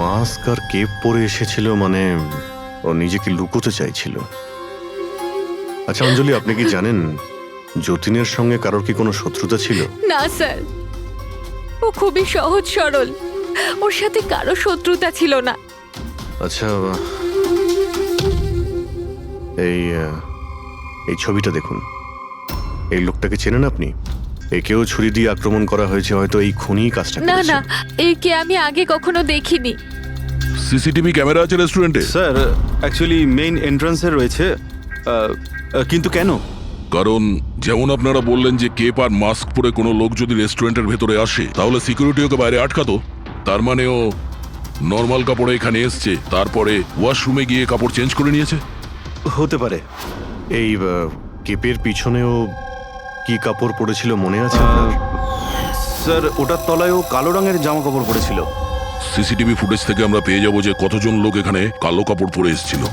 Mask আর Cape পরে এসেছিল মানে ও নিজেকে লুকোতে চাইছিল। আচ্ছা অঞ্জলি, আপনি কি জানেন যতীনের সঙ্গে কারোর কি কোনো শত্রুতা ছিল? না স্যার, ও খুবই সহজ সরল, ওর সাথে কারো শত্রুতা ছিল না। আচ্ছা, এই ছবিটা দেখুন। এই লোকটাকে চেনেন আপনি? একেও ছুরি দিয়ে আক্রমণ করা হয়েছে, হয়তো এই খুনি কাজটা না করেছে। না, একে আমি আগে কখনো দেখিনি। সিসিটিভি ক্যামেরা আছে রেস্টুরেন্টে? স্যার অ্যাকচুয়ালি মেইন এন্ট্রান্সে রয়েছে, কিন্তু কেন? কারণ যেমন আপনারা বললেন যে কেপ আর মাস্ক পরে কোনো লোক যদি রেস্টুরেন্টের ভেতরে আসে তাহলে সিকিউরিটি ওকে বাইরে আটকাতো। তার মানে ও নর্মাল কাপড়ে এখানে এসছে, তারপরে ওয়াশরুমে গিয়ে কাপড় চেঞ্জ করে নিয়েছে। হতে পারে। এই কেপের পিছনেও কি কাপড় পরেছিল মনে আছে আপনার? স্যার ওটার তলায় ও কালো রঙের জামা কাপড় পরেছিল। সিসিটিভি ফুটেজ থেকে আমরা পেয়ে যাবো যে কতজন লোক এখানে কালো কাপড় পরে এসেছিল।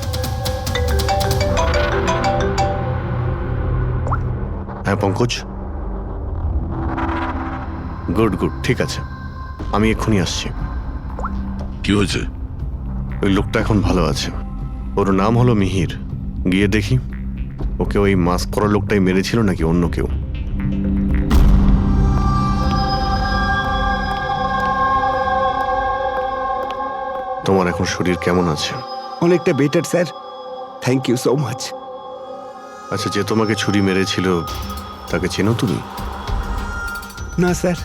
হ্যাঁ পঙ্কজ, গুড গুড, ঠিক আছে, আমি এক্ষুনি আসছি। কি হয়েছে? ওই লোকটা এখন ভালো আছে, ওর নাম হলো মিহির। গিয়ে দেখি ওকে ওই মাস্ক পরা লোকটাই মেরেছিল নাকি অন্য কেউ। তোমার এখন শরীর কেমন আছে? অনেকটা better sir, thank you so much. আচ্ছা, যে তোমাকে ছুরি মেরেছিল তাকে চেনো তুমি? না স্যার,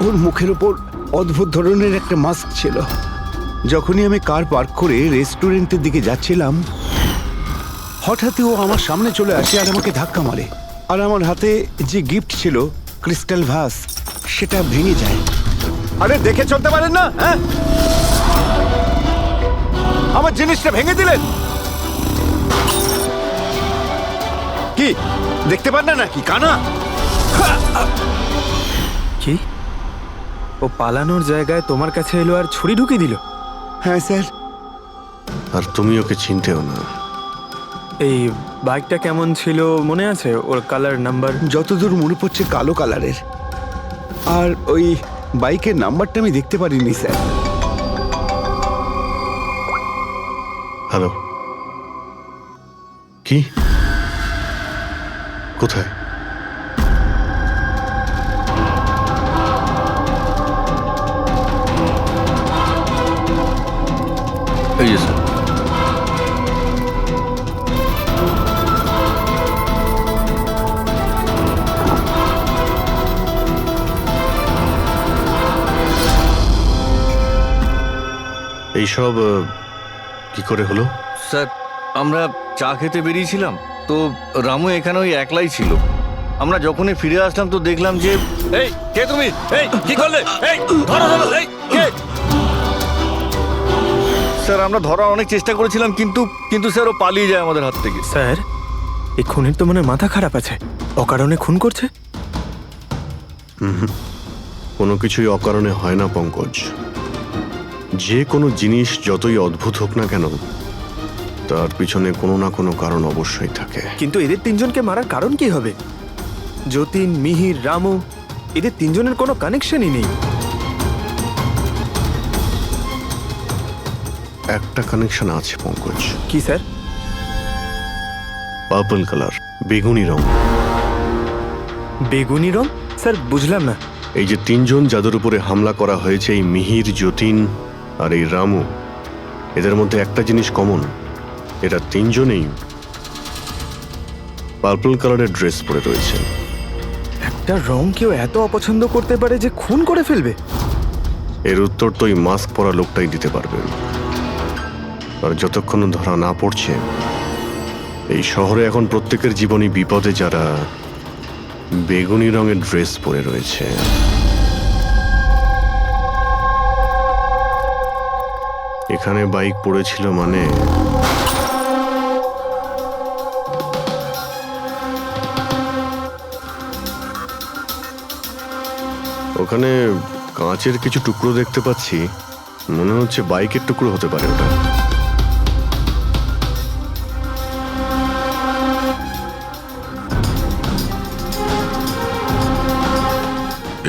ওর মুখের ওপর অদ্ভুত ধরনের একটা মাস্ক ছিল। যখনই আমি কার পার্ক করে রেস্টুরেন্টের দিকে যাচ্ছিলাম, হঠাৎই ও আমার সামনে চলে আসে আর আমাকে ধাক্কা মারে, আর আমার হাতে যে গিফট ছিল ক্রিস্টাল ভাস, সেটা ভেঙে যায়। আরে দেখে চলতে পারেন না? হ্যাঁ, আমার জিনিসটা ভেঙে দিলেন। কি দেখতে পান না নাকি কানা? কি? ও পালানোর জায়গায় তোমার কাছে এলো আর ছুরি ঢুকিয়ে দিল? হ্যাঁ স্যার। আর তুমি ওকে চিনতেও না। এই বাইকটা কেমন ছিল মনে আছে? ওর কালার, নাম্বার? যতদূর মনে পড়ছে কালো কালারের, আর ওই বাইকের নাম্বারটা আমি দেখতে পারিনি স্যার। হ্যালো, কি কোথায়? এই যে স্যার। এইসব কি করে হলো? স্যার, আমরা চা খেতে বেরিয়েছিলাম, তো রামু এখানে ওই একলাই ছিল। আমরা যখনই ফিরে আসলাম তো দেখলাম যে এই কে তুমি, এই কি করলে, এই ধরো ধরো, এই কে? স্যার আমরা ধরার অনেক চেষ্টা করেছিলাম, কিন্তু স্যার ও পালিয়ে যায় আমাদের হাত থেকে। স্যার, এই খুনির তো মনে হয় মাথা খারাপ আছে, অকারণে খুন করছে। কোনো কিছুই অকারণে হয় না পঙ্কজ। যে কোনো জিনিস যতই অদ্ভুত হোক না কেন, তার পিছনে কোনো না কোনো কারণ অবশ্যই থাকে। কিন্তু এদের তিনজনকে মারার কারণ কি হবে? যতীন, মিহির, রামু, এদের তিনজনের কোনো কানেকশনই নেই। একটা কানেকশন আছে পঙ্কজ। কি স্যার? পার্পল কালার, বেগুনি রং। বেগুনি রং? স্যার বুঝলাম না। এই যে তিনজন যাদের উপরে হামলা করা হয়েছে, এই মিহির, যতীন আর এই রামু, এদের মধ্যে একটা জিনিস কমন, এরা তিনজনেই পার্পল কালারের ড্রেস পরে রয়েছে। একটা রং কেউ এত অপছন্দ করতে পারে যে খুন করে ফেলবে? এর উত্তর তো এই মাস্ক পরা লোকটাই দিতে পারবে। আর যতক্ষণ ধরা না পড়ছে, এই শহরে এখন প্রত্যেকের জীবনই বিপদে যারা বেগুনি রঙের ড্রেস পরে রয়েছে। এখানে বাইক পড়েছিল মানে ওখানে কাঁচের কিছু টুকরো দেখতে পাচ্ছি, মনে হচ্ছে বাইকের টুকরো হতে পারে ওটা।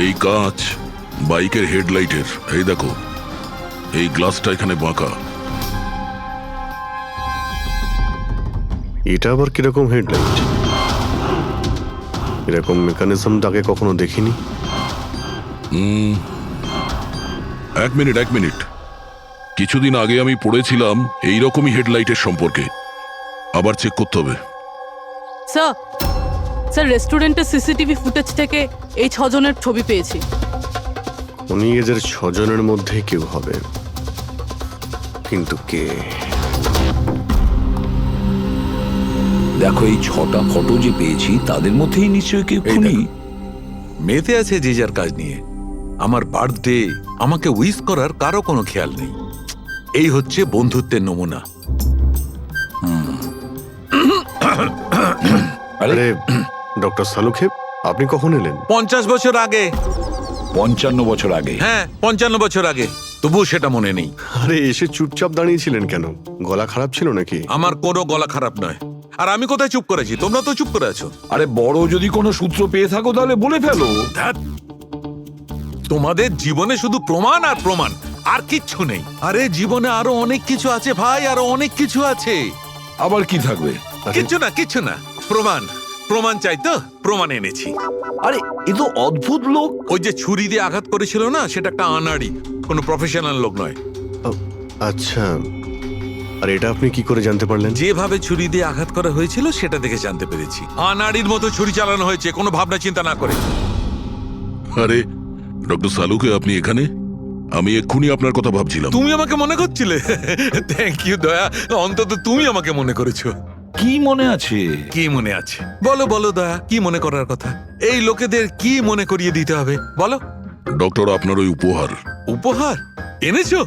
এই কাঁচ বাইকের হেডলাইটের, এই দেখো এই গ্লাসটা এখানে বাঁকা। এটা আবার কিরকম হেডলাইট? এরকম মেকানিজম আগে কখনো দেখিনি। এক মিনিট, কিছুদিন আগে আমি পড়েছিলাম এইরকমই হেডলাইটের সম্পর্কে। আবার চেক করতে হবে। স্যার স্যার রেস্টুরেন্টের সিসিটিভি ফুটেজ থেকে এই 6 জনের ছবি পেয়েছি। উনি এদের 6 জনের মধ্যে কেউ হবে, কিন্তু কে? দেখো এই 6টা ফটো যে পেয়েছি তাদের মধ্যেই নিশ্চয়ই কেউ খুনি। মেতে আছে যে যার কাজ নিয়ে। আমার বার্থডে আমাকে উইশ করার কারো কোনো খেয়াল নেই। এই হচ্ছে বন্ধুত্বের নমুনা। আরে ডক্টর সালুখেব, আপনি কখন এলেন? 50 বছর আগে। 55 বছর আগে। হ্যাঁ 55 বছর আগে, তবুও সেটা মনে নেই। আরে এসে চুপচাপ দাঁড়িয়েছিলেন কেন? গলা খারাপ ছিল নাকি? আমার কোনো গলা খারাপ নয়। আর আমি কোথায় চুপ করেছি? তোমরা তো চুপ করে আছো। আরে বড় যদি কোনো সূত্র পেয়ে থাকো তাহলে বলে ফেলো। ধ্যাৎ। তোমাদের জীবনে শুধু প্রমাণ আর প্রমাণ, আর কিচ্ছু নেই। আরে জীবনে আরো অনেক কিছু আছে ভাই, আরো অনেক কিছু আছে। আবার কি থাকবে? কিচ্ছু না। প্রমাণ প্রমাণ চাই তো, প্রমাণ এনেছি। আরে এ তো অদ্ভুত লোক। ওই যে ছুরি দিয়ে আঘাত করেছিল না, সেটা একটা আনাড়ি, কোনো প্রফেশনাল লোক নয়। আচ্ছা, আর এটা আপনি কি করে জানতে পারলেন? যেভাবে ছুরি দিয়ে আঘাত করা হয়েছিল সেটা দেখে জানতে পেরেছি। আনাড়ির মতো ছুরি চালানো হয়েছে, কোনো ভাবনা চিন্তা না করে। আরে ডক্টর সালুকে, আপনি এখানে? আমি এক্ষুনি আপনার কথা ভাবছিলাম। তুমি আমাকে মনে করছিলে? থ্যাংক ইউ দয়া, অন্তত তুমি আমাকে মনে করেছো। কি মনে আছে? কি মনে আছে বলো দয়া, কি মনে করার কথা? এই লোকেদের কি মনে করিয়ে দিতে হবে বলো? ডক্টর, আপনার ওই উপহার। উপহার এনেছো?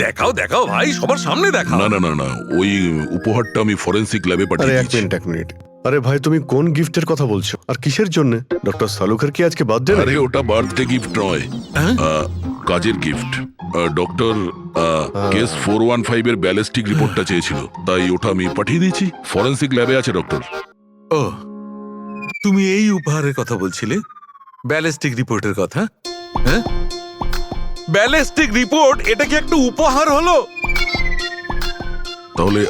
দেখাও ভাই, সবার সামনে দেখাও। না, ওই উপহারটা আমি ফরেন্সিক ল্যাবে আরে পাঠিয়ে এক দিয়েছি। মিনিট। আরে ভাই, তুমি কোন গিফটের কথা বলছো আর কিসের জন্য? ডক্টর সালুকের কি আজকে বার্থডে? আরে ওটা বার্থডে গিফট নয়, হ্যাঁ? কাজের গিফট। ডক্টর কেস 415 এর ব্যালিস্টিক রিপোর্টটা চেয়েছিল, তাই ওটা আমি পাঠিয়ে দিয়েছি। ফরেন্সিক ল্যাবে আছে ডক্টর। ও, তুমি এই উপহারের কথা বলছিলে? ব্যালিস্টিক রিপোর্টের কথা? হ্যাঁ, ব্যালিস্টিক রিপোর্ট, এটা কি একটা উপহার হলো? তাহলে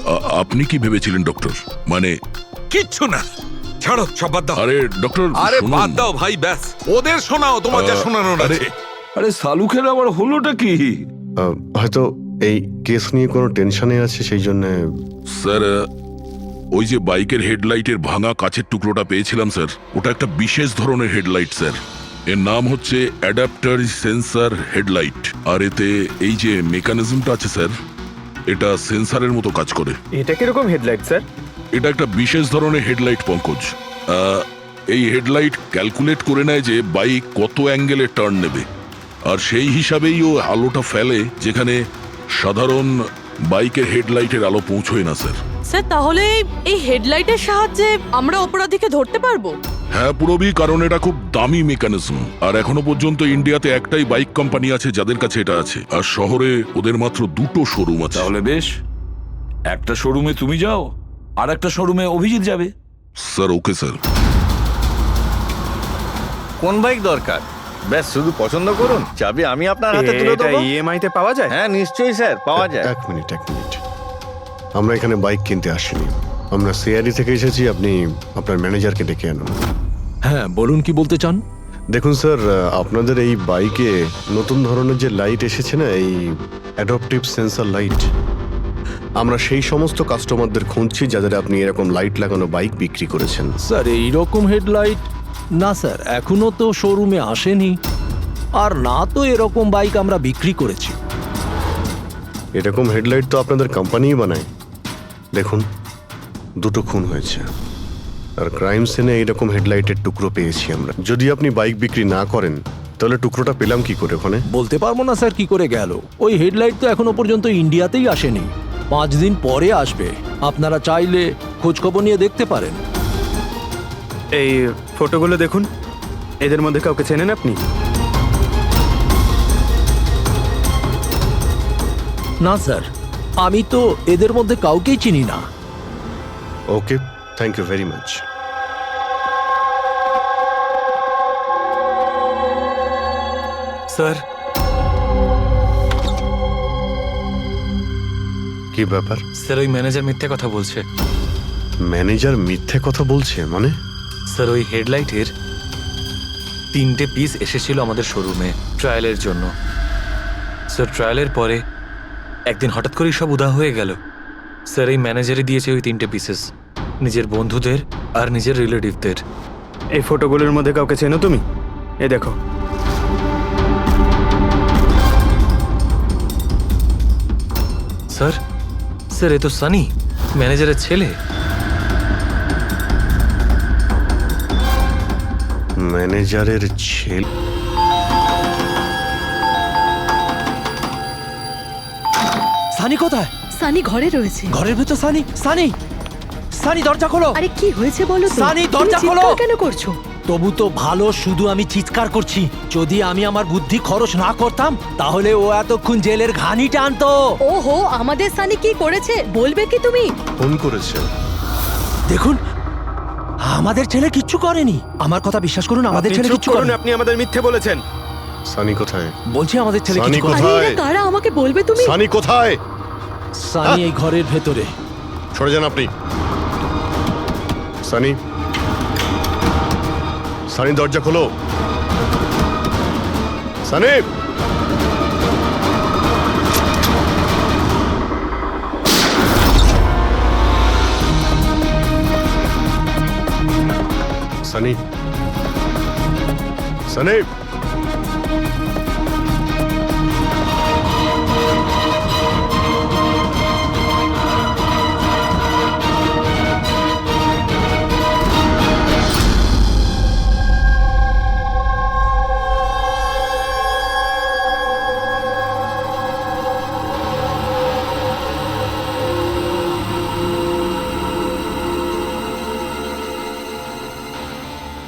আপনি কি ভেবেছিলেন ডক্টর? মানে কিচ্ছু না, ছাড়ো, সব বাদ দাও। আরে ডক্টর, আরে শুনুন। বাদ দাও ভাই, ব্যাস ওদের শোনাও, তোমার যা শোনানোর আরে, আছে। আরে সালুখের আবার হলোটা কি? হয়তো এই কেস নিয়ে কোনো টেনশনে আছে, সেই জন্য। স্যার, ওই যে বাইকের হেডলাইটের ভাঙা কাচের টুকরোটা পেয়েছিলাম স্যার, ওটা একটা বিশেষ ধরনের হেডলাইট স্যার। এর নাম হচ্ছে অ্যাডাপ্টার সেন্সর হেডলাইট। আর এতে এই যে মেকানিজমটা আছে স্যার, এটা সেন্সরের মতো কাজ করে। এটা কিরকম হেডলাইট স্যার? এটা একটা বিশেষ ধরনের হেডলাইট পঙ্কজ। এই হেডলাইট ক্যালকুলেট করে নেয় যে বাইক কত অ্যাঙ্গেলে টার্ন নেবে, আর সেই হিসাবেই ও আলোটা ফেলে যেখানে সাধারণ বাইকের হেডলাইটের আলো পৌঁছয় না স্যার। স্যার তাহলে এই হেডলাইটের সাহায্যে আমরা অপরাধীকে ধরতে পারবো? হ্যাঁ পুরোবি, কারণ এটা খুব দামি মেকানিজম। আর এখনো পর্যন্ত ইন্ডিয়াতে একটাই বাইক কোম্পানি আছে যাদের কাছে এটা আছে, আর শহরে ওদের মাত্র 2টো শোরুম আছে। তাহলে বেশ, একটা শোরুমে তুমি যাও আর একটা শোরুমে অভিজিৎ যাবে। Sir okay sir. কোন বাইক দরকার? ব্যাস শুধু পছন্দ করুন, চাবি আমি আপনার হাতে তুলে এটা দেবো। ইএমআই তে পাওয়া যায়? হ্যাঁ নিশ্চয়ই স্যার, পাওয়া যায়। এক মিনিট। আমরা এখানে বাইক কিনতে আসিনি, আমরা সিআইডি থেকে এসেছি। আপনি আপনার ম্যানেজারকে ডেকে আনুন। হ্যাঁ বলুন, কি বলতে চান? দেখুন স্যার, আপনাদের এই বাইকে নতুন ধরনের যে লাইট এসেছে না, এই অ্যাডাপটিভ সেন্সর লাইট, আমরা সেই সমস্ত কাস্টমারদের খুঁজছি যাদের আপনি এরকম লাইট লাগানো বাইক বিক্রি করেছেন। স্যার এইরকম হেডলাইট না স্যার, এখনো তো শোরুমে আসেনি, আর না তো এরকম বাইক আমরা বিক্রি করেছি। এরকম হেডলাইট তো আপনাদের কোম্পানিই বানায়। দেখুন, 2টো খুন হয়েছে, আর ক্রাইম সিনে এইরকম হেডলাইটের টুকরো পেয়েছি আমরা। যদি আপনি বাইক বিক্রি না করেন তাহলে টুকরোটা পেলাম কি করে ওখানে? বলতে পারবো না স্যার কি করে গেল। ওই হেডলাইট তো এখনো পর্যন্ত ইন্ডিয়াতেই আসেনি, 5 দিন পরে আসবে। আপনারা চাইলে খোঁজখবর নিয়ে দেখতে পারেন। এই ফটোগুলো দেখুন, এদের মধ্যে কাউকে চেনেন আপনি? না স্যার, আমি তো এদের মধ্যে কাউকেই চিনি না। Okay, thank you very much. Sir, কি ব্যাপার? স্যার ওই ম্যানেজার মিথ্যে কথা বলছে। ম্যানেজার মিথ্যে কথা বলছে মানে? স্যার ওই হেডলাইটের 3টে পিস এসেছিল আমাদের শোরুমে ট্রায়ালের জন্য। স্যার ট্রায়ালের পরে একদিন হঠাৎ করেই সব উদা হয়ে গেল। স্যার এই ম্যানেজারই দিয়েছে ওই 3টে পিসেস নিজের বন্ধুদের আর নিজের রিলেটিভদের। এই ফটোগুলোর মধ্যে কাউকে চেনো তুমি? এ দেখো। স্যার স্যার এ তো সানি, ম্যানেজারের ছেলে। ম্যানেজারের ছেলে? সানি কোথায়? সানি ঘরে রয়েছে। ঘরের ভেতর সানি? সানি, সানি দরজা খোলো। আরে কি হয়েছে বলো তো? সানি, তুমি দরজা খোলো। চিৎকার কেন করছো? তবু তো ভালো, শুধু আমি চিৎকার করছি। যদি আমি আমার বুদ্ধি খরচ না করতাম তাহলে ও এতক্ষণ জেলের ঘানি টানতো। ওহো, আমাদের সানি কি করেছে বলবে কি তুমি? ফোন করেছে। দেখুন, আমাদের ছেলে কিচ্ছু করেনি। আমার কথা বিশ্বাস করুন, আমাদের আপনি ছেলে চুপ কিচ্ছু করুন, করেনি। আপনি আমাদের মিথ্যে বলেছেন। সানি কোথায়? বলছি আমাদের ছেলে সানি কিছু করেনি। কোথায়? আরে এরা কারা আমাকে বলবে তুমি? সানি কোথায়? সানি এই ঘরের ভেতরে। সরে যান আপনি। সানি, সানি দরজা খোলো। সানি, সানি, সানি।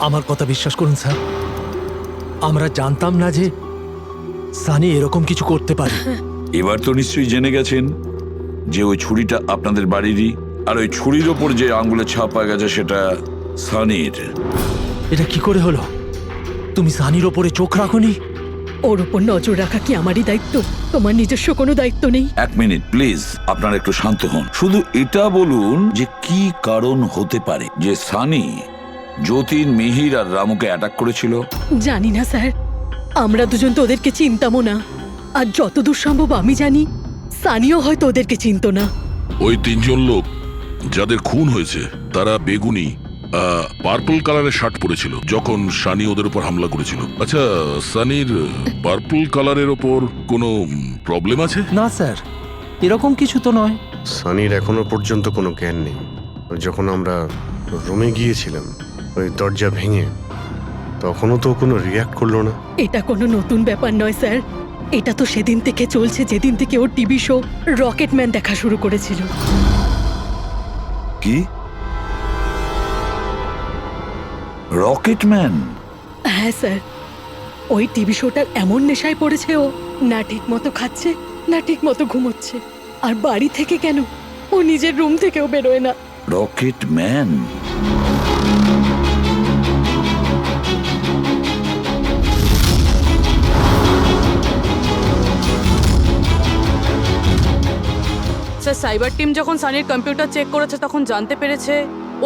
আমার কথা বিশ্বাস করুন স্যার, আমরা জানতাম না যে সানি এরকম কিছু করতে পারে। এবার তো নিশ্চয়ই জেনে গেছেন যে ওই ছুরিটা আপনাদের বাড়িরই, আর ওই ছুরির ওপর যে আঙ্গুলের ছাপ পাওয়া গেছে সেটা সানির। এটা কি করে হলো? তুমি সানির ওপরে চোখ রাখোনি? ওর উপর নজর রাখা কি আমারই দায়িত্ব? তোমার নিজস্ব কোনো দায়িত্ব নেই? 1 মিনিট প্লিজ, আপনারা একটু শান্ত হন। শুধু এটা বলুন যে কি কারণ হতে পারে যে সানি যতীন, মিহির আর রামুকে অ্যাটাক করেছিল। জানি না স্যার, আমরা দুজন তো ওদেরকে চিনতামও না। আর যতদূর সম্ভব আমি জানি সানিও হয়তো ওদেরকে চিনতো না। ওই 3জন লোক যাদের খুন হয়েছে তারা বেগুনি পার্পল কালারের শার্ট পরেছিল যখন সানি ওদের উপর হামলা করেছিল। আচ্ছা, সানির পার্পল কালারের ওপর কোনো প্রবলেম আছে? না স্যার, এরকম কিছু তো নয়। সানির এখনো পর্যন্ত কোনো জ্ঞান নেই। যখন আমরা রুমে গিয়েছিলাম ওই দরজা ভেঙে, তখনও তো কোনো রিয়াক্ট করলো না। এটা কোনো নতুন ব্যাপার নয় স্যার, এটা তো সেদিন থেকে চলছে যেদিন থেকে ওর টিভি শো রকেটম্যান দেখা শুরু করেছিল। কি? রকেটম্যান? হ্যাঁ স্যার, ওই টিভি শোটার এমন নেশায় পড়েছে ও, না ঠিক মতো খাচ্ছে না ঠিক মতো ঘুমোচ্ছে। আর বাড়ি থেকে কেন, ও নিজের রুম থেকেও বেরোয় না। রকেটম্যান? স্যার সাইবার টিম যখন সানির কম্পিউটার চেক করেছে তখন জানতে পেরেছে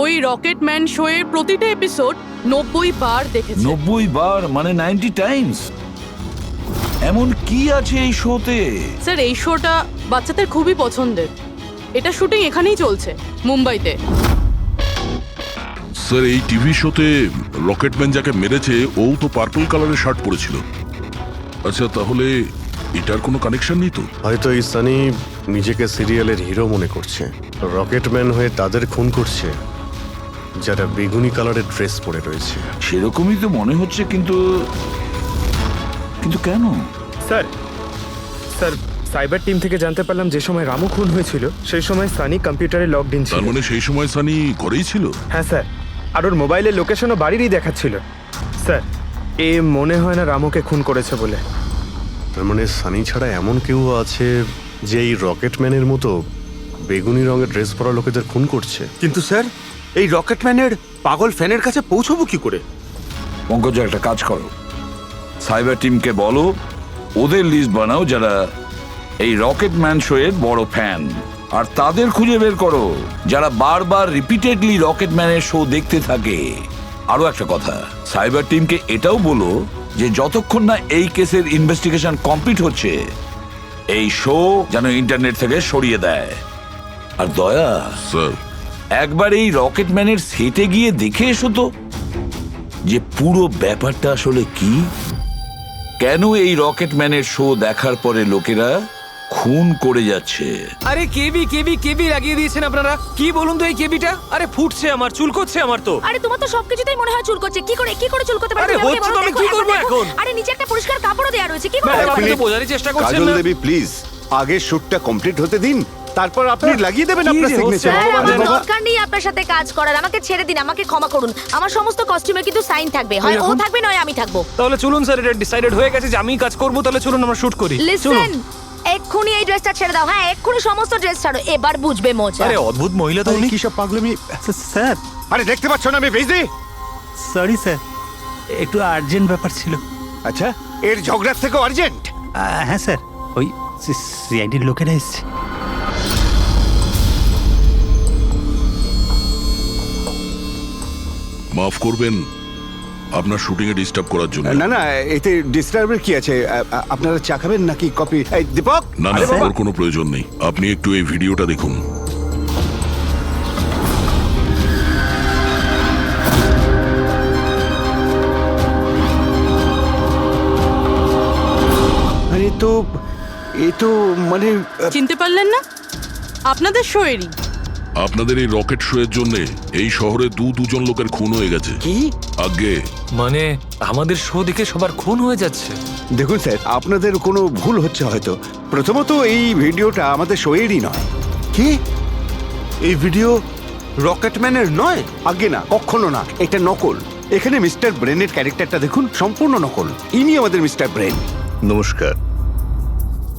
ওই রকেটম্যান শো এর প্রতিটা এপিসোড 90 বার দেখেছে। 90 বার মানে 90 টাইমস? এমন কি আছে এই শোতে? স্যার এই শোটা বাচ্চাদের খুবই পছন্দের। এটা শুটিং এখানেই চলছে, মুম্বাইতে। স্যার এই টিভি শোতে রকেটম্যান যাকে মেরেছে ও তো পার্পল কালারের শার্ট পরেছিল। আচ্ছা, তাহলে এটার কোনো কানেকশন নেই তো? হয়তো এই সানি নিজেকে সিরিয়ালের হিরো মনে করছে, রকেটম্যান হয়ে তাদের খুন করছে যারা বেগুনি কালারের ড্রেস পরে রয়েছে। সেরকমই তো মনে হচ্ছে, কিন্তু কিন্তু কেন? স্যার স্যার সাইবার টিম থেকে জানতে পারলাম যে সময় রামু খুন হয়েছিল সেই সময় সানি কম্পিউটারে লগড ইন ছিল। তার মানে সেই সময় সানি ঘরেই ছিল? হ্যাঁ স্যার, আর ওর মোবাইলের লোকেশনও বাড়িরই দেখাচ্ছিল। স্যার, এ মনে হয় না রামুকে খুন করেছে বলে। তার মানে সানি ছাড়া এমন কেউ আছে যে এই রকেটম্যানের মতো বেগুনি রঙের ড্রেস পরা লোকেদের খুন করছে। কিন্তু স্যার, এই রকেটম্যানের পাগল ফ্যানের কাছে পৌঁছবো কি করে? পঙ্কজ, একটা কাজ করো, সাইবার টিমকে বলো ওদের লিস্ট বানাও যারা এই রকেটম্যান শো এর বড় ফ্যান। আর তাদের খুঁজে বের করো যারা বারবার রিপিটেডলি রকেটম্যানের শো দেখতে থাকে। আরো একটা কথা, সাইবার টিমকে এটাও বলো যে যতক্ষণ না এই কেসের ইনভেস্টিগেশন কমপ্লিট হচ্ছে এই শো যেন ইন্টারনেট থেকে সরিয়ে দেয়। আর দয়া, স্যার একবার এই রকেটম্যানের সেটে গিয়ে দেখে এসো তো যে পুরো ব্যাপারটা আসলে কি, কেন এই রকেটম্যানের শো দেখার পরে লোকেরা খুন করে যাচ্ছে। আরে কেবি কেবি কেবি লাগিয়ে দিয়েছেন আপনারা। কি বলুন তো এই কেবিটা? আরে ফুটছে আমার, চুলকোচ্ছে আমার তো। আরে তোমার তো সবকিছুতেই মনে হয় চুল করছে। কি করে চুল করতে পারে? আরে হচ্ছে তো, আমি কি করবো এখন? আরে নিচে একটা পরিষ্কার কাপড়ও দেয়া রয়েছে। কি করে? আপনি তো বোঝারই চেষ্টা করছেন কাজল না। দেবী প্লিজ আগে শুটটা কমপ্লিট হতে দিন, তারপর আপনি লাগিয়ে দেবেন কি আপনার যে সিগনেচার। হচ্ছে? স্যার, আমার দরকার নেই আপনার সাথে কাজ করার। আমাকে ছেড়ে দিন, আমাকে ক্ষমা করুন। আমার সমস্ত কস্টিউমে কিন্তু সাইন থাকবে, হয় ও থাকবে নয় আমি থাকবো। তাহলে চলুন স্যার, এটা ডিসাইডেড হয়ে গেছে যে আমিই কাজ করবো। তাহলে চলুন আমরা শুট করি। লিসেন, এক্ষুনি এই ড্রেসটা ছেড়ে দাও। হ্যাঁ, এক্ষুনি সমস্ত ড্রেস ছাড়ো, এবার বুঝবে মজা। আরে অদ্ভুত মহিলা তো উনি। কি সব পাগলামি স্যার, আরে দেখতে পাচ্ছ না আমি বিজি। সরি স্যার, একটু আর্জেন্ট ব্যাপার ছিল। আচ্ছা, এর ঝগড়ার থেকেও আর্জেন্ট? হ্যাঁ স্যার, ওই সিআইডির লোকেরা এসছে। মাফ করবেন আপনার শুটিং এ ডিস্টার্ব করার জন্য। না না, এতে ডিস্টার্বের কি আছে? আপনারা চা খাবেন নাকি কফি? এই দীপক, না না, আরে বাবা। ওর কোনো প্রয়োজন নেই। আপনি একটু এই ভিডিওটা দেখুন। আরে এ তো মানে চিনতে পারলেন না? আপনাদের শোয়েরই। আপনাদের এই রকেট শো এর জন্য এই শহরে দুজন লোকের খুন হয়ে গেছে। কি? আগে মানে আমাদের শো দেখে সবার খুন হয়ে যাচ্ছে। দেখুন স্যার, আপনাদের কোনো ভুল হচ্ছে হয়তো। প্রথমত এই ভিডিওটা আমাদের শোয়েরই নয়। কি? এই ভিডিও রকেটম্যানের নয়? আগে না, কখনো না, এটা নকল। এখানে মিস্টার ব্রেনের ক্যারেক্টারটা দেখুন, সম্পূর্ণ নকল। ইনি আমাদের মিস্টার ব্রেন। নমস্কার।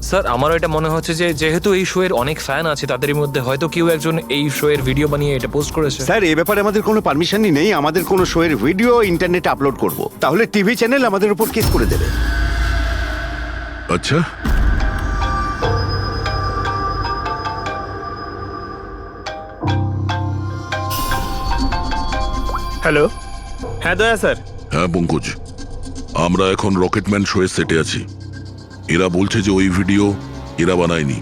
স্যার, আমারও এটা মনে হচ্ছে যে যেহেতু এই শো এর অনেক ফ্যান আছে, তাদের মধ্যে হয়তো কেউ একজন এই শো এর ভিডিও বানিয়ে এটা পোস্ট করেছে। স্যার, এ ব্যাপারে আমাদের কোনো পারমিশনই নেই। আমাদের কোনো শোয়ের ভিডিও ইন্টারনেটে আপলোড করব, তাহলে টিভি চ্যানেল আমাদের উপর কেস করে দেবে। আচ্ছা, হ্যালো, হ্যাঁ দয়া স্যার। হ্যাঁ পঙ্কজ, আমরা এখন রকেটম্যান শো এর সেটে আছি। এরা বলছে যে ওই ভিডিও এরা বানায়নি।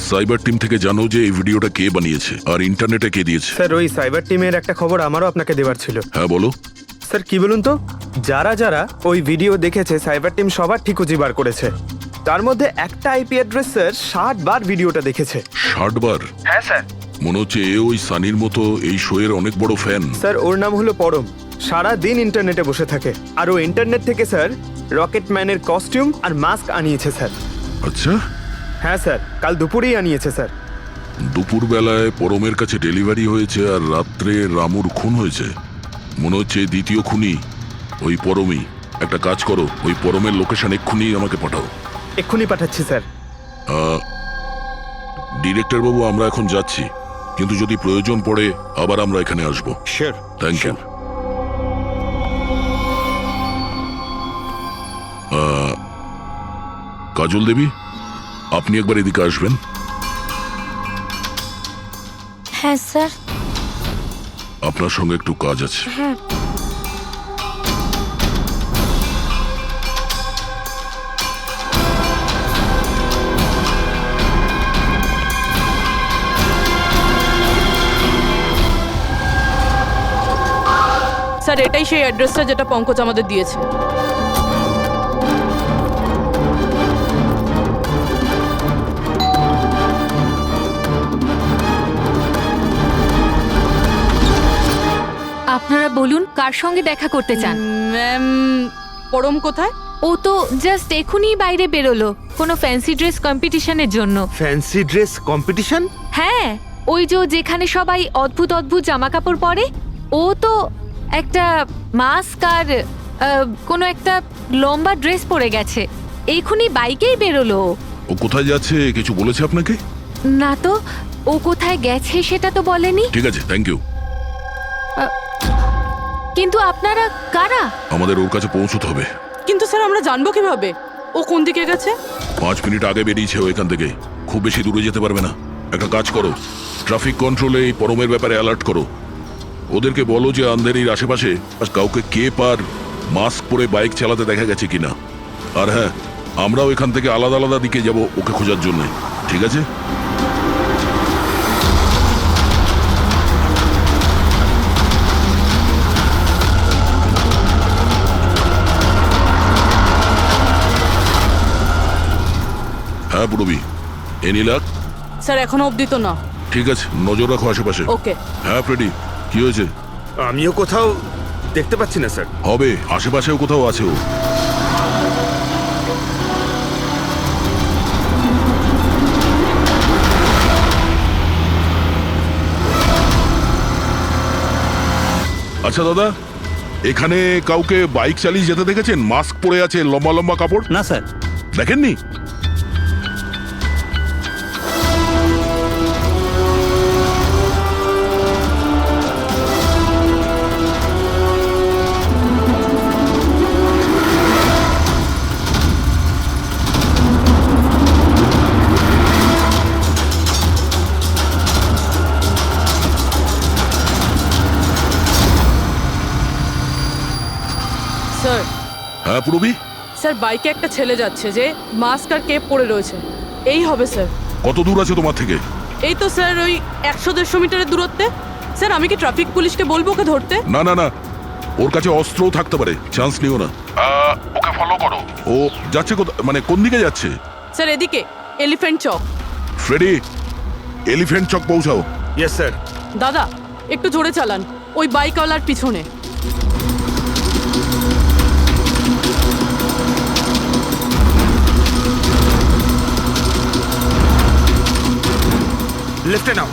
সাইবার টিম থেকে জানো যে এই ভিডিওটা কে বানিয়েছে আর ইন্টারনেটে কে দিয়েছে? স্যার, ওই সাইবার টিমের একটা খবর আমারও আপনাকে দেওয়ার ছিল। হ্যাঁ বলো। স্যার, কি বলুন তো, যারা যারা ওই ভিডিও দেখেছে সাইবার টিম সবার ঠিক খুঁজে বার করেছে। তার মধ্যে একটা আইপি অ্যাড্রেস স্যার 60 বার ভিডিওটা দেখেছে। 60 বার? হ্যাঁ স্যার। মনে হচ্ছে এ ওই সানির মতো এই শো এর অনেক বড় ফ্যান। স্যার, ওর নাম হলো পরম। সারা দিন ইন্টারনেটে বসে থাকে, আর ও ইন্টারনেট থেকে স্যার রকেটম্যানের কস্টিউম আর মাস্ক আনিয়েছে স্যার। আচ্ছা, হ্যাঁ স্যার, কাল দুপুরেই আনিয়েছে স্যার। দুপুর বেলায় পরমের কাছে ডেলিভারি হয়েছে আর রাত্রে রামুর খুন হয়েছে। মনে হচ্ছে দ্বিতীয় খুনি ওই পরমই। একটা কাজ করো, ওই পরমের লোকেশন এক্ষুনি আমাকে পাঠাও। এক্ষুনি পাঠাচ্ছি স্যার। ডিরেক্টর বাবু, আমরা এখন যাচ্ছি, কিন্তু যদি প্রয়োজন পড়ে আবার আমরা এখানে আসবো। Sure. Thank you. Kajal Devi, আপনি একবার এদিকে আসবেন। হ্যাঁ স্যার। আপনার সঙ্গে একটু কাজ আছে। হ্যাঁ। স্যার, এটাই সেই অ্যাড্রেসটা যেটা পঙ্কজ আমাদের দিয়েছে। আপনারা বলুন কার সঙ্গে দেখা করতে চান? ম্যাম, পরম কোথায়? ও তো জাস্ট এখনই বাইরে বেরোলো কোনো ফ্যান্সি ড্রেস কম্পিটিশনের জন্য। Fancy dress competition? হ্যাঁ, ওই যেখানে সবাই অদ্ভুত অদ্ভুত জামা কাপড় পরে, ও তো একটা মাস্ক আর কোনো একটা লম্বা ড্রেস পরে গেছে। এখনই বাইকেই বেরোলো। ও কোথায় যাচ্ছে কিছু বলেছে আপনাকে? না তো, ও কোথায় গেছে সেটা তো বলেনি। ঠিক আছে, থ্যাংক ইউ। কিন্তু আপনারা কারা? আমাদের ওর কাছে পৌঁছতে হবে। কিন্তু স্যার, আমরা জানবো কিভাবে ও কোন দিকে গেছে? 5 মিনিট আগে বেরিয়েছে ও এখান থেকে। খুব বেশি দূরে যেতে পারবে না। একটা কাজ করো, ট্রাফিক কন্ট্রোলে এই পরমের ব্যাপারে অ্যালার্ট করো। ওদেরকে বলো যে আন্ধেরির আশেপাশে কাউকে কেপ আর মাস্ক পরে বাইক চালাতে দেখা গেছে কিনা। আর হ্যাঁ, আমরাও এখান থেকে আলাদা আলাদা দিকে যাব ওকে খোঁজার জন্য, ঠিক আছে? হ্যাঁ পুরবি, এনি লাক? স্যার এখনো অবধি তো না। ঠিক আছে, নজর রাখো আশেপাশে। ওকে। হ্যাঁ ফ্রেডি, কি হয়েছে? আমিও কোথাও দেখতে পাচ্ছি না স্যার। হবে, আশেপাশেও কোথাও আছে ও। আচ্ছা দাদা, এখানে কাউকে বাইক চালিয়ে যেতে দেখেছেন? মাস্ক পরে আছে, লম্বা লম্বা কাপড়? না স্যার। দেখেননি? স্যার। হ্যাঁ পুরবি? স্যার বাইকে একটা ছেলে যাচ্ছে যে মাস্ক আর কেপ পরে রয়েছে। এই হবে স্যার। কত দূর আছে তোমার থেকে? এই তো স্যার ওই 100-150 মিটারের দূরত্বে। স্যার আমি কি ট্রাফিক পুলিশকে বলবো ওকে ধরতে? না না না, ওর কাছে অস্ত্রও থাকতে পারে, চান্স নিও না। ওকে ফলো করো। ও যাচ্ছে মানে কোন দিকে যাচ্ছে? স্যার এদিকে, এলিফ্যান্ট চক। ফ্রেডি, এলিফ্যান্ট চক পৌঁছাও। Yes sir. দাদা একটু জোরে চালান, ওই বাইকওয়ালার পিছনে। লেফটে নাও।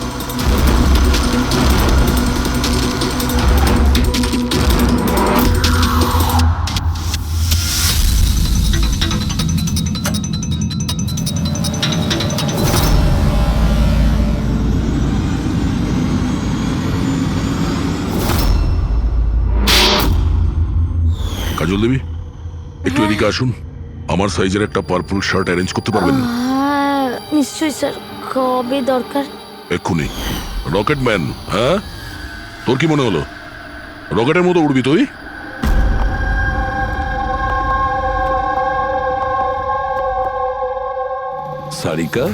কাজল দেবী, একটু এদিকে আসুন। আমার সাইজের একটা পার্পল শার্ট অ্যারেঞ্জ করতে পারবেন? হ্যাঁ নিশ্চয়ই স্যার, কবে দরকার? এক্ষুনি। রকেটম্যান, হ্যাঁ? তোর কি মনে হলো রকেটের মতো উড়বি তুই? সারিকা,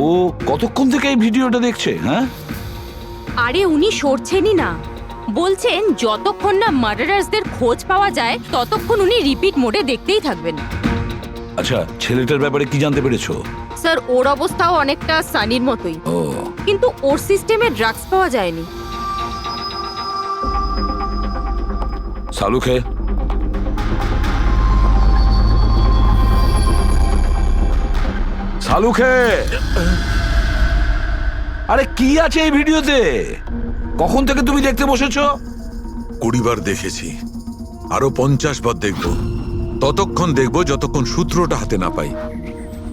ও কতক্ষণ থেকে এই ভিডিওটা দেখছে? হ্যাঁ, আরে উনি সরছেনই না, বলছেন যতক্ষণ না মার্ডারার্সদের খোঁজ পাওয়া যায় ততক্ষণ উনি রিপিট মোডে দেখতেই থাকবেন। আচ্ছা, ছেলেটার ব্যাপারে কি জানতে পেরেছো? স্যার ওর অবস্থাও অনেকটা সানির মতোই, ও, কিন্তু ওর সিস্টেমে ড্রাগস পাওয়া যায়নি। সালুখে, সালুখে, আরে কি আছে এই ভিডিওতে? কখন থেকে তুমি দেখতে বসেছো? 20 বার দেখেছি, আরো 50 বার দেখব। ততক্ষণ দেখব যতক্ষণ সূত্রটা হাতে না পাই।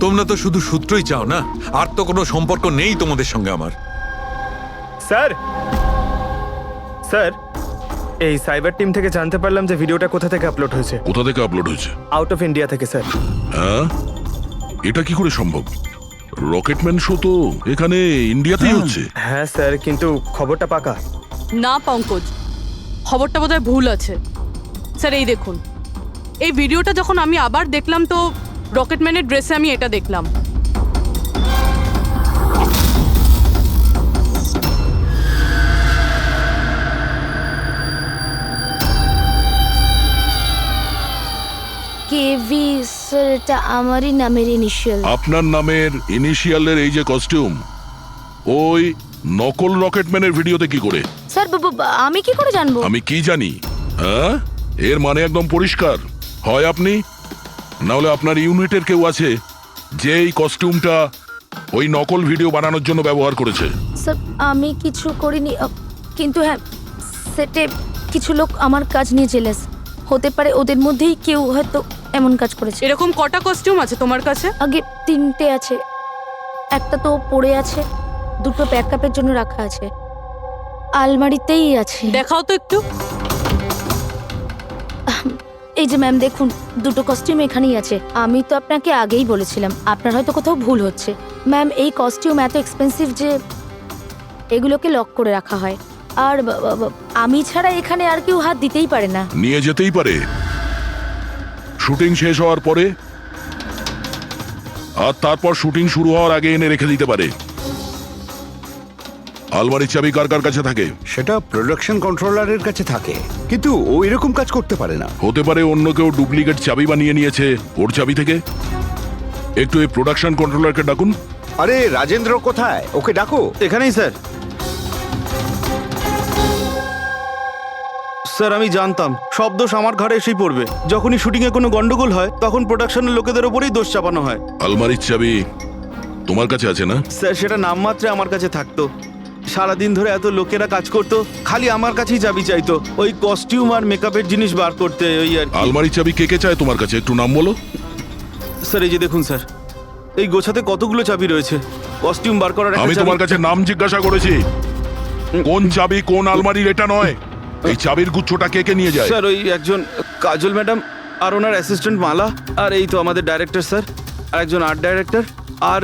তোমরা তো শুধু সূত্রই চাও না, আর তো কোনো সম্পর্ক নেই তোমাদের সঙ্গে আমার। স্যার, স্যার এই সাইবার টিম থেকে জানতে পারলাম যে ভিডিওটা কোথা থেকে আপলোড হয়েছে। কোথা থেকে আপলোড হয়েছে? আউট অফ ইন্ডিয়া থেকে স্যার। হ্যাঁ, এটা কি করে সম্ভব? রকেটম্যান শো তো এখানে ইন্ডিয়াতেই হচ্ছে। হ্যাঁ স্যার, কিন্তু খবরটা পাকা না পঙ্কজ, খবরটা বোধহয় ভুল আছে। স্যার এই দেখুন, এই ভিডিওটা যখন আমি আবার দেখলাম তো রকেটম্যানের ড্রেসে আমি এটা দেখলাম। কেভি স্যার, এটা আমারই নামের ইনিশিয়াল। আপনার নামের ইনিশিয়ালের এই যে কস্টিউম, ওই নকল রকেটম্যানের ভিডিওতে কি করে? স্যার আমি কি করে জানবো? আমি কি জানি? হ্যাঁ, এর মানে একদম পরিষ্কার, হয় আপনি না হলে আপনার ইউনিটের কেউ আছে যে এই কস্টিউমটা ওই নকল ভিডিও বানানোর জন্য ব্যবহার করেছে। স্যার আমি কিছু করিনি, কিন্তু হ্যাঁ সেটে কিছু লোক আমার কাজ নিয়ে জেলেস। হতে পারে ওদের মধ্যেই কেউ হয়তো এমন কাজ করেছে। এরকম কটা কস্টিউম আছে তোমার কাছে? আগে 3টে আছে, একটা তো পড়ে আছে, 2টো ব্যাকআপের জন্য রাখা আছে, আলমারিতেই আছে। দেখাও তো একটু। এই যে ম্যাম দেখুন, দুটো কস্টিউম এখানেই আছে। আমি তো আপনাকে আগেই বলেছিলাম, আপনার হয়তো কোথাও ভুল হচ্ছে। ম্যাম এই কস্টিউম এত এক্সপেন্সিভ যে এগুলোকে লক করে রাখা হয়। আর আমি ছাড়া এখানে আর কেউ হাত দিতেই পারে না। নিয়ে যেতেই পারে শুটিং শেষ হওয়ার পরে, আর তারপর শুটিং শুরু হওয়ার আগে এনে রেখে দিতে পারে। আলমারির চাবি কার কার কাছে থাকে? সেটা প্রোডাকশন কন্ট্রোলারের কাছে থাকে, কিন্তু ও এরকম কাজ করতে পারে না। হতে পারে অন্য কেউ ডুপ্লিকেট চাবি বানিয়ে নিয়েছে ওর চাবি থেকে। একটু এই প্রোডাকশন কন্ট্রোলারকে ডাকুন। আরে রাজেন্দ্র কোথায়? ওকে ডাকো। এখানেই স্যার। স্যার আমি জানতাম সব দোষ আমার ঘাড়ে এসেই পড়বে। যখনই শুটিংয়ে কোনো গন্ডগোল হয় তখন প্রোডাকশনের লোকেদের ওপরেই দোষ চাপানো হয়। আলমারির চাবি তোমার কাছে আছে না? স্যার সেটা নামমাত্রে আমার কাছে থাকতো। সারাদিন ধরে এত লোকেরা কাজ করতো, খালি আমার কাছেই চাবি চাইতো ওই কস্টিউম আর মেকআপের জিনিস বার করতে, ওই আর কি। আলমারির চাবি কে কে চায় তোমার কাছে? একটু নাম বলো। স্যার এই যে দেখুন স্যার, এই গোছাতে কতগুলো চাবি রয়েছে। কস্টিউম বার করার একটা আমি চাবি- তোমার কাছে নাম জিজ্ঞাসা করেছি, কোন চাবি কোন আলমারির এটা নয়। এই চাবির গুচ্ছটা কে কে নিয়ে যায়? স্যার ওই একজন কাজল ম্যাডাম আর ওনার অ্যাসিস্ট্যান্ট মালা, আর এই তো আমাদের ডাইরেক্টর স্যার, আর একজন আর্ট ডাইরেক্টর, আর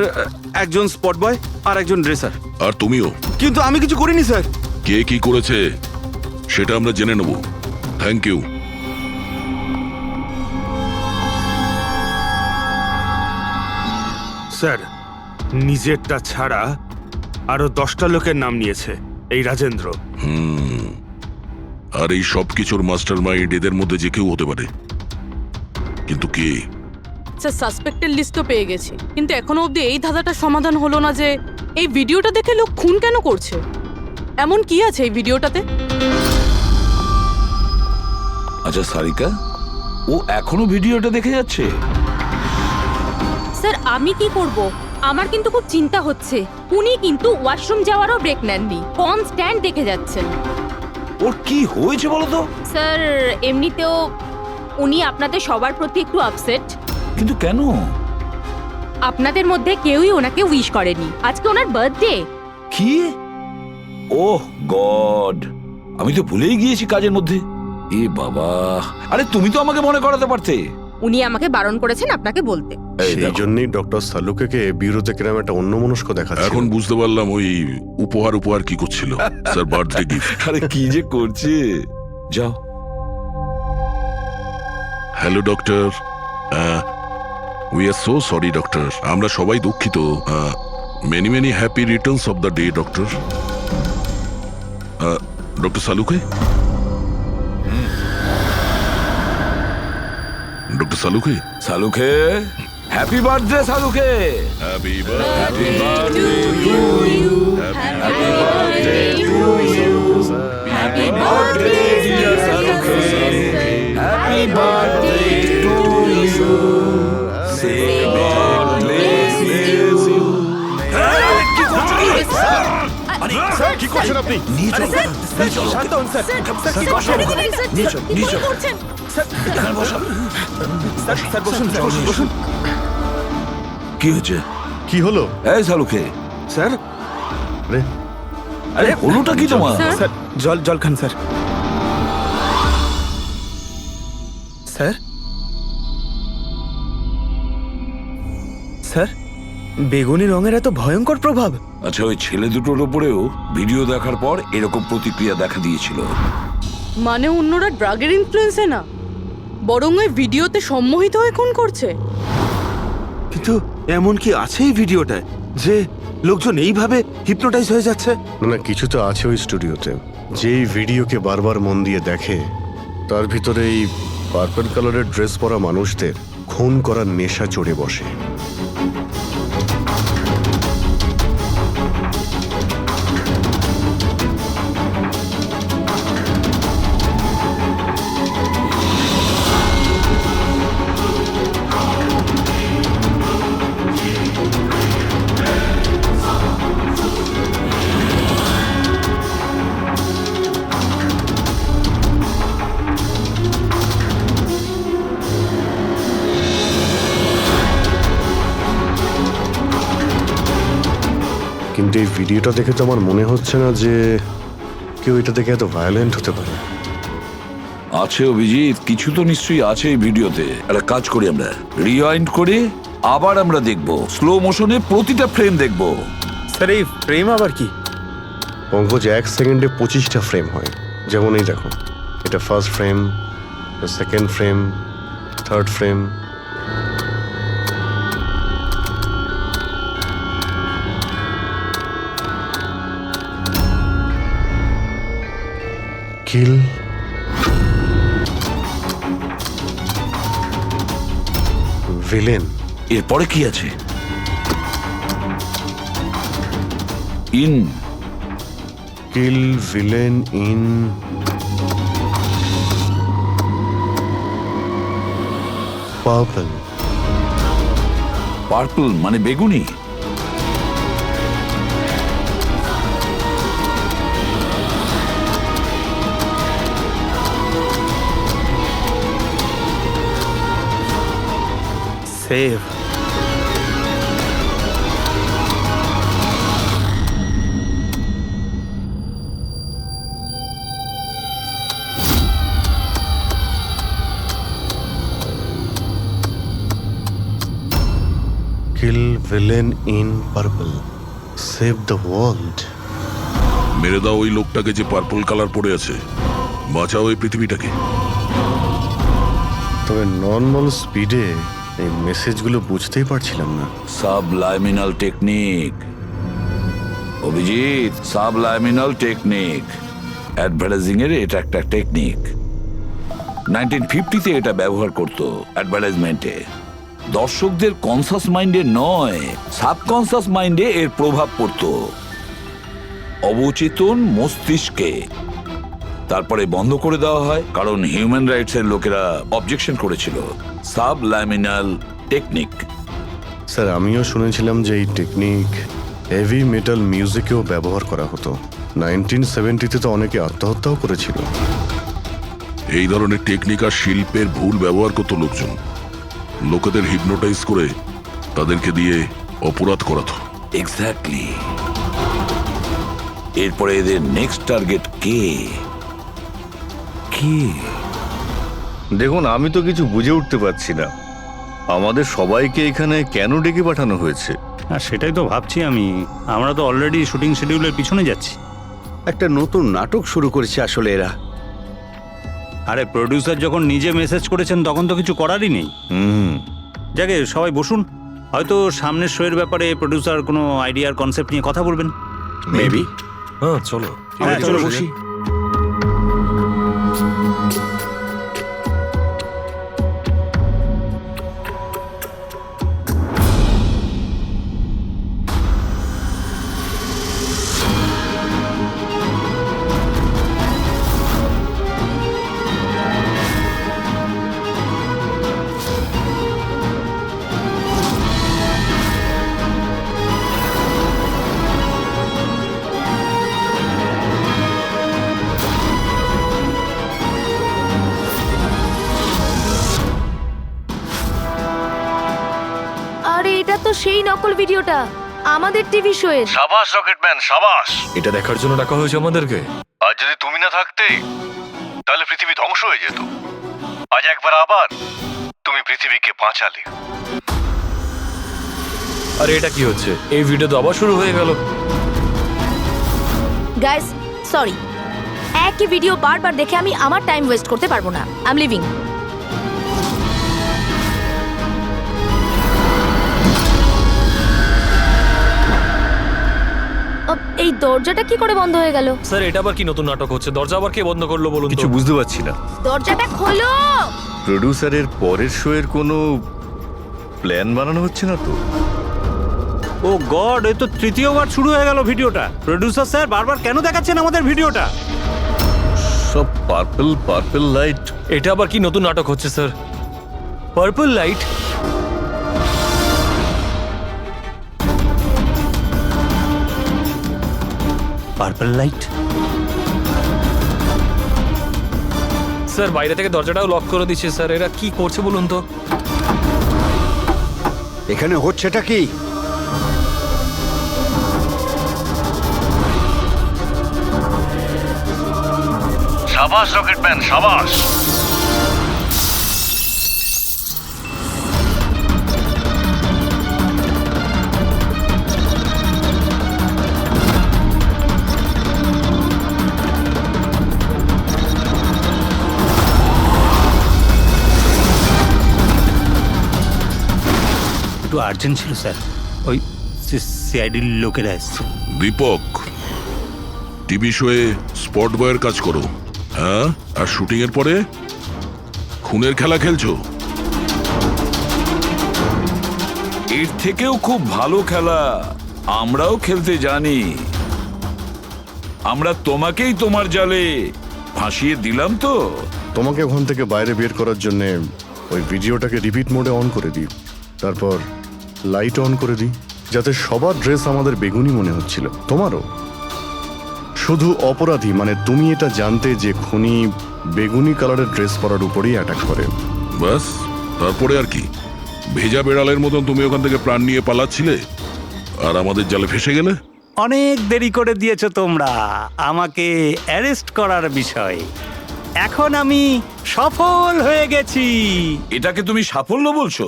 একজন স্পট বয়, আর একজন ড্রেসার। আর তুমিও? কিন্তু আমি কিছু করিনি স্যার। কে কি করেছে সেটা আমরা জেনে নেব। Thank you. স্যার নিজেরটা ছাড়া আরো 10টা লোকের নাম নিয়েছে এই রাজেন্দ্র। আর এই সব কিছুর মাস্টার মাইন্ড এদের মধ্যে যে কেউ হতে পারে, কিন্তু কে? স্যার সাসপেক্টেড লিস্ট তো পেয়ে গেছি, কিন্তু এখনো অবধি এই ধাঁধাটার সমাধান হলো না যে এই ভিডিওটা দেখে লোক খুন কেন করছে। এমন কি আছে এই ভিডিওটাতে? আচ্ছা সারিকা, ও এখনো ভিডিওটা দেখে যাচ্ছে? স্যার আমি কি করব? আমার কিন্তু খুব চিন্তা হচ্ছে। উনি কিন্তু ওয়াশরুম যাওয়ারও ব্রেক নেননি, কনস্ট্যান্ট দেখে যাচ্ছেন। ওর কি হয়েছে বলো তো? স্যার এমনিতেও উনি আপনাদের সবার প্রতি একটু আপসেট। কিন্তু কেন? আপনাদের মধ্যে কেউই ওনাকে উইশ করেনি। আজকে ওনার বার্থডে। কি? ওহ গড, আমি তো ভুলেই গিয়েছি কাজের মধ্যে। এ বাবা, আরে তুমি তো আমাকে মনে করাতে পারতে। উনি আমাকে বারণ করেছেন আপনাকে বলতে। সেই জন্যই ডক্টর সালুকে বিরোধে কিরম একটা অন্যমনস্ক দেখাচ্ছে। এখন বুঝতে পারলাম ওই উপহার কি করছিল। Sir birthday gift. আরে কি যে করছে। যাও। Hello doctor, we are so sorry doctor, আমরা সবাই দুঃখিত। Many many happy returns of the day doctor. Doctor Saluke, doctor Saluke, Saluke happy birthday Saluke. Happy happy birthday to you. Happy birthday to you. Happy birthday dear Saluke. Happy birthday to you. Say God bless you. কি করছো কি? Sir কি করছেন আপনি? নিয়ে চলো, শান্ত হন sir. Sir কি করছেন? নিয়ে চলো, নিয়ে চলো। স্যার বসুন, স্যার বসুন, বসুন। কি হচ্ছে? কি হলো? এই সালুকে। স্যার আরে আরে হলোটা কি তোমার? স্যার জল খান স্যার। স্যার স্যার বেগুনি রঙের এত ভয়ঙ্কর প্রভাব। আচ্ছা ওই ছেলে দুটোর উপরেও ভিডিও দেখার পর এরকম প্রতিক্রিয়া দেখা দিয়েছিল। মানে অন্যরা ড্রাগের ইনফ্লুয়েন্সে না, বরং ওই ভিডিওতে সম্মোহিত হয়ে খুন করছে। কিন্তু এমন কি আছে এই ভিডিওটায় যে লোকজন এইভাবে হিপনোটাইজ হয়ে যাচ্ছে? না কিছু তো আছে ওই স্টুডিওতে। যেই ভিডিওকে বারবার মন দিয়ে দেখে তার ভিতরে এই পার্পল কালারের ড্রেস পরা মানুষদের খুন করার নেশা চড়ে বসে। কিন্তু এই ভিডিওটা দেখে তো আমার মনে হচ্ছে না যে কেউ এটা দেখে এত ভায়োলেন্ট হতে পারে। আছে অভিজিৎ, কিছু তো নিশ্চয়ই আছে এই ভিডিওতে। একটা কাজ করি, আমরা রিওয়াইন্ড করে আবার আমরা দেখব, স্লো মোশনে প্রতিটা ফ্রেম দেখব। স্যার এই ফ্রেম আবার কি? পঙ্কজ 1 সেকেন্ডে 25টা ফ্রেম হয়। যেমন এই দেখো, এটা first frame, second frame, third frame. Kill, villain. এরপরে কি আছে? In, kill villain in purple. Purple মানে বেগুনি। Save. Kill villain in purple, save the world. মেরে দাও ওই লোকটাকে যে পার্পল কালার পরে আছে, বাঁচাও এই পৃথিবীটাকে। তবে নর্মাল স্পিডে এই মেসেজগুলো বুঝতেই পারছিলাম না। সাবলাইমিনাল টেকনিক অভিজিৎ, সাবলাইমিনাল টেকনিক। অ্যাডভার্টাইজিং এর এটা একটা টেকনিক। 1950-তে এটা ব্যবহার করতো অ্যাডভার্টাইজমেন্টে। দর্শকদের কনসাস মাইন্ডে নয়, সাবকনসাস মাইন্ডে এর প্রভাব পড়তো, অবচেতন মস্তিষ্কে। তারপরে বন্ধ করে দেওয়া হয়, কারণ হিউম্যান রাইটস এর লোকেরা অবজেকশন করেছিল। সাবলাইমিনাল টেকনিক। স্যার, আমিও শুনেছিলাম যে এই টেকনিক হেভি মেটাল মিউজিকেও ব্যবহার করা হতো। 1970-তে তো অনেকে আত্মহত্যাও করেছিল। এই ধরনের টেকনিক আর শিল্পের ভুল ব্যবহার করতো লোকজন। লোকেদের হিপনোটাইজ করে তাদেরকে দিয়ে অপরাধ করাতো। এক্স্যাক্টলি। এরপরে এদের নেক্সট টার্গেট কে? কে? দেখুন, আমি তো কিছু বুঝে উঠতে পারছি না। আমাদের সবাইকে এখানে কেন ডেকে পাঠানো হয়েছে? সেটাই তো ভাবছি আমি। আমরা তো অলরেডি শুটিং শিডিউলের পিছনে যাচ্ছি। একটা নতুন নাটক শুরু করেছে আসলে এরা। আরে প্রডিউসার যখন নিজে মেসেজ করেছেন তখন তো কিছু করারই নেই। যাকে সবাই বসুন, হয়তো সামনের শোয়ের ব্যাপারে প্রডিউসার কোনো আইডিয়ার কনসেপ্ট নিয়ে কথা বলবেন। মেবি। হ্যাঁ চলো। হ্যাঁ চলো বসি। আরে এটা তো সেই নকল ভিডিওটা আমাদের টিভি শোয়ের। সাবাস রকেটম্যান, সাবাস। এটা দেখার জন্য ডাকা হয়েছে আমাদেরকে। আর যদি তুমি না থাকতে, তাহলে পৃথিবী ধ্বংস হয়ে যেত। আজ একবার আবার তুমি পৃথিবীকে বাঁচালে। আরে এটা কি হচ্ছে? এই ভিডিও তো আবার শুরু হয়ে গেল। গাইস সরি, একই ভিডিও বারবার দেখে আমি আমার টাইম ওয়েস্ট করতে পারবো না। I am living. এই দরজাটা কি করে বন্ধ হয়ে গেল? স্যার, এটা আবার কি নতুন নাটক হচ্ছে? দরজা আবার কে বন্ধ করলো বলুন তো? কিছু বুঝতে পারছি না। দরজাটা খোলো। প্রডিউসারের পরের শো এর কোনো প্ল্যান বানানো হচ্ছে না তো? ও গড, এই তো তৃতীয়বার শুরু হয়ে গেল ভিডিওটা। প্রডিউসার স্যার বারবার কেন দেখাচ্ছেন আমাদের ভিডিওটা? সব পার্পল পার্পল লাইট। এটা আবার কি নতুন নাটক হচ্ছে sir? Purple light? Purple light? Sir, বাইরে থেকে দরজাটাও লক করে দিচ্ছে স্যার। এরা কি করছে বলুন তো? এখানে হচ্ছেটা কি? সাবাস রকেটম্যান, সাবাস। একটু আর্জেন্ট ছিল স্যার, ওই সিআইডির লোকেরা এসছে। দীপক, টিভি শোয়ে স্পট বয়ের কাজ করো, হ্যাঁ? আর শুটিং এর পরে খুনের খেলা খেলছো। এর থেকেও খুব ভালো খেলা আমরাও খেলতে জানি। আমরা তোমাকেই তোমার জালে ফাঁসিয়ে দিলাম তো। তোমাকে ওখান থেকে বাইরে বের করার জন্য ওই ভিডিওটাকে রিপিট মোডে অন করে দিই, তারপর লাইট অন করে দিই, যাতে সবার ড্রেস আমাদের বেগুনি মনে হচ্ছিল, তোমারও। শুধু অপরাধী মানে তুমি এটা জানতে যে খুনি বেগুনি কালারের ড্রেস পরার উপরেই অ্যাটাক করে। বাস, তারপরে আর কি? ভেজা বেড়ালের মতন তুমি ওখান থেকে প্রাণ নিয়ে পালাচ্ছিলে আর আমাদের জালে ফেসে গেলে। অনেক দেরি করে দিয়েছো তোমরা আমাকে অ্যারেস্ট করার বিষয়ে। এখন আমি সফল হয়ে গেছি। এটাকে তুমি সাফল্য বলছো?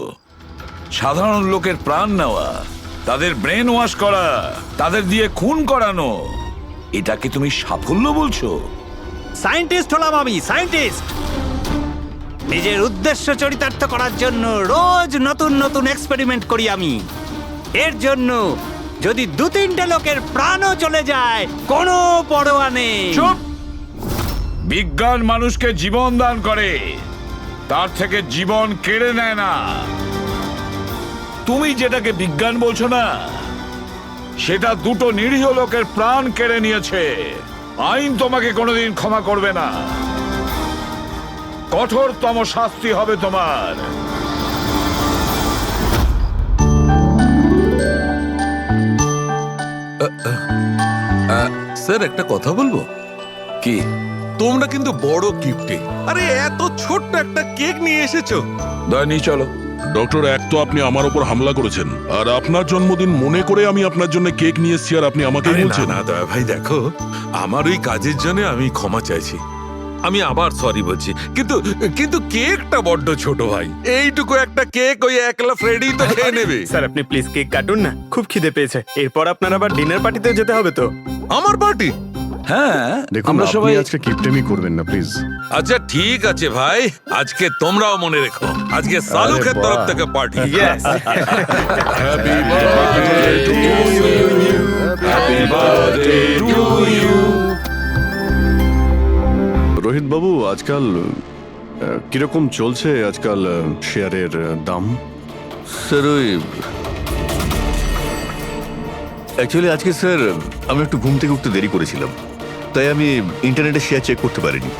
সাধারণ লোকের প্রাণ নেওয়া, তাদের ব্রেন ওয়াশ করা, তাদের দিয়ে খুন করানো, এটাকে তুমি সাফল্য বলছো? সায়েন্টিস্ট হলাম আমি, সায়েন্টিস্ট। নিজের উদ্দেশ্য চরিতার্থ করার জন্য রোজ নতুন নতুন এক্সপেরিমেন্ট করি আমি। এর জন্য যদি 2-3টে লোকের প্রাণও চলে যায় কোনো পরোয়া নেই। চুপ! বিজ্ঞান মানুষকে জীবন দান করে, তার থেকে জীবন কেড়ে নেয় না। তুমি যেটাকে বিজ্ঞান বলছো না, সেটা 2টো নিরীহ লোকের প্রাণ কেড়ে নিয়েছে। আইন তোমাকে কোনোদিন ক্ষমা করবে না। কঠোরতম শাস্তি হবে তোমার। স্যার, একটা কথা বলবো কি? তোমরা কিন্তু বড় গিফটে, আরে এত ছোট্ট একটা কেক নিয়ে এসেছো। দয়নি চলো। ডক্টর, এক তো আপনি আমার উপর হামলা করেছেন, আর আপনার জন্মদিন মনে করে আমি আপনার জন্য কেক নিয়ে এসেছি, আর আপনি আমাকে আরে না বলছেন। না দয়া ভাই, দেখো আমার ওই কাজের জন্য আমি ক্ষমা চাইছি, আমি আবার সরি বলছি, কিন্তু কিন্তু কেকটা বড্ড ছোট ভাই। এইটুকু একটা কেক ওই একলা ফ্রেডি তো খেয়ে নেবে। স্যার আপনি প্লিজ কেক কাটুন না, খুব খিদে পেয়েছে। এরপর আপনার আবার ডিনার পার্টিতে যেতে হবে তো। আমার পার্টি? হ্যাঁ, দেখুন, আমরা আপনি সবাই আজকে কিপটেমি করবেন না প্লিজ। আচ্ছা ঠিক আছে ভাই, আজকে তোমরাও মনে রেখো, আজকে সালুকের বাহ। তরফ থেকে party. Yes. Happy birthday to you. Happy birthday to you. Rohit বাবু, আজকাল কিরকম চলছে আজকাল শেয়ারের দাম? স্যার ওই অ্যাকচুয়ালি আজকে স্যার আমি একটু ঘুম থেকে উঠতে দেরি করেছিলাম, তাই আমি ইন্টারনেটে শেয়ার চেক করতে পারিনি।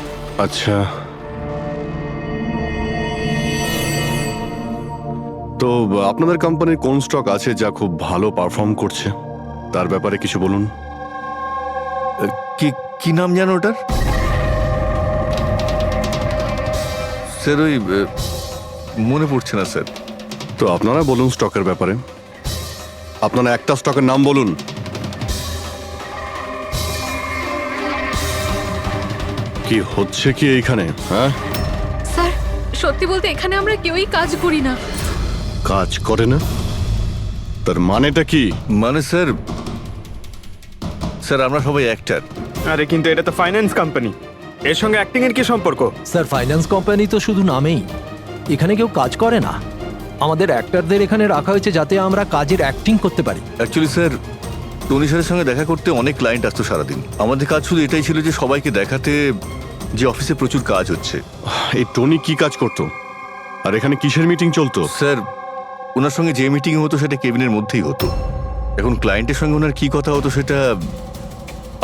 আচ্ছা, তো আপনাদের কোম্পানির কোন স্টক আছে যা খুব ভালো পারফর্ম করছে, তার ব্যাপারে কিছু বলুন। কি কি নাম জানো ওটার? স্যার ওই মনে পড়ছে না স্যার। তো আপনারা বলুন স্টকের ব্যাপারে, আপনারা একটা স্টকের নাম বলুন। কি হচ্ছে কি এইখানে? হ্যাঁ, স্যার সত্যি বলতে এখানে আমরা কেউই কাজ করি না। কাজ করে না? তার মানেটা কি? মানে স্যার, স্যার আমরা সবাই অ্যাক্টর। আরে কিন্তু এটা তো ফাইন্যান্স কোম্পানি, এর সঙ্গে অ্যাক্টিং এর কি সম্পর্ক? স্যার ফাইন্যান্স কোম্পানি তো শুধু নামেই, এখানে কেউ কাজ করে না। আমাদের অ্যাক্টরদের এখানে রাখা হয়েছে যাতে আমরা কাজের অ্যাক্টিং করতে পারি। অ্যাকচুয়ালি স্যার, টনি স্যারের সঙ্গে দেখা করতে অনেক ক্লায়েন্ট আসতো সারাদিন। আমাদের কাজ শুধু এটাই ছিল যে সবাইকে দেখাতে যে অফিসে প্রচুর কাজ হচ্ছে। এই টনি কি কাজ করতো, আর এখানে কিসের মিটিং চলতো? স্যার ওনার সঙ্গে যে মিটিং হতো সেটা কেবিনের মধ্যেই হতো। এখন ক্লায়েন্টের সঙ্গে ওনার কি কথা হতো সেটা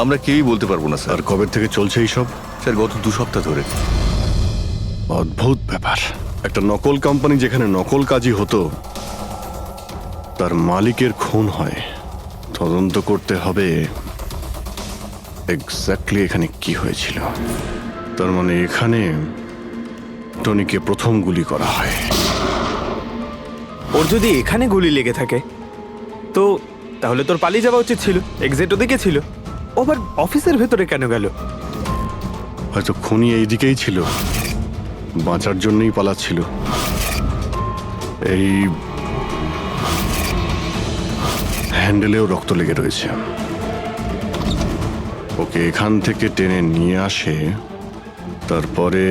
আমরা কেউই বলতে পারবো না স্যার। আর কবে থেকে চলছে এইসব? স্যার গত 2 সপ্তাহ ধরে। অদ্ভুত ব্যাপার, একটা নকল কোম্পানি যেখানে নকল কাজই হতো তার মালিকের খুন হয়। তদন্ত করতে হবে এক্স্যাক্টলি এখানে কি হয়েছিল। তার মানে এখানে টনিকে প্রথম গুলি করা হয়। ওর যদি এখানে গুলি লেগে থাকে তো তাহলে তোর পালিয়ে যাওয়া উচিত ছিল, এক্সিট ওদিকে ছিল। ও আবার অফিসের ভেতরে কেন গেল? হয়তো খুনি এইদিকেই ছিল, বাঁচার জন্যই পালাচ্ছিল। এই হ্যান্ডেলেও রক্ত লেগে রয়েছে। ওকে এখান থেকে টেনে নিয়ে আসে, তারপরে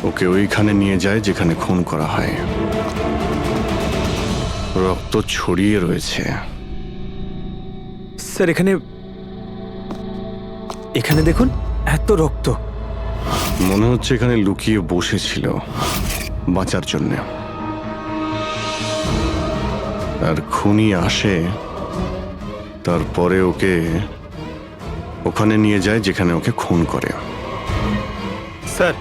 ওকে ওইখানে নিয়ে যায় যেখানে খুন করা হয়। রক্ত ছড়িয়ে রয়েছে। স্যার এখানে দেখুন, এত রক্ত। মনে হচ্ছে এখানে লুকিয়ে বসেছিল বাঁচার জন্য। আর খুনি আসে, তারপরে ওকে ওখানে নিয়ে যায় যেখানে ওকে খুন করে। স্যার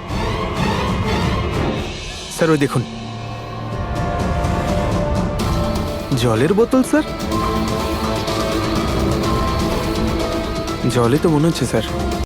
ওই দেখুন, জলের বোতল। স্যার জলে তো মনে হচ্ছে স্যার।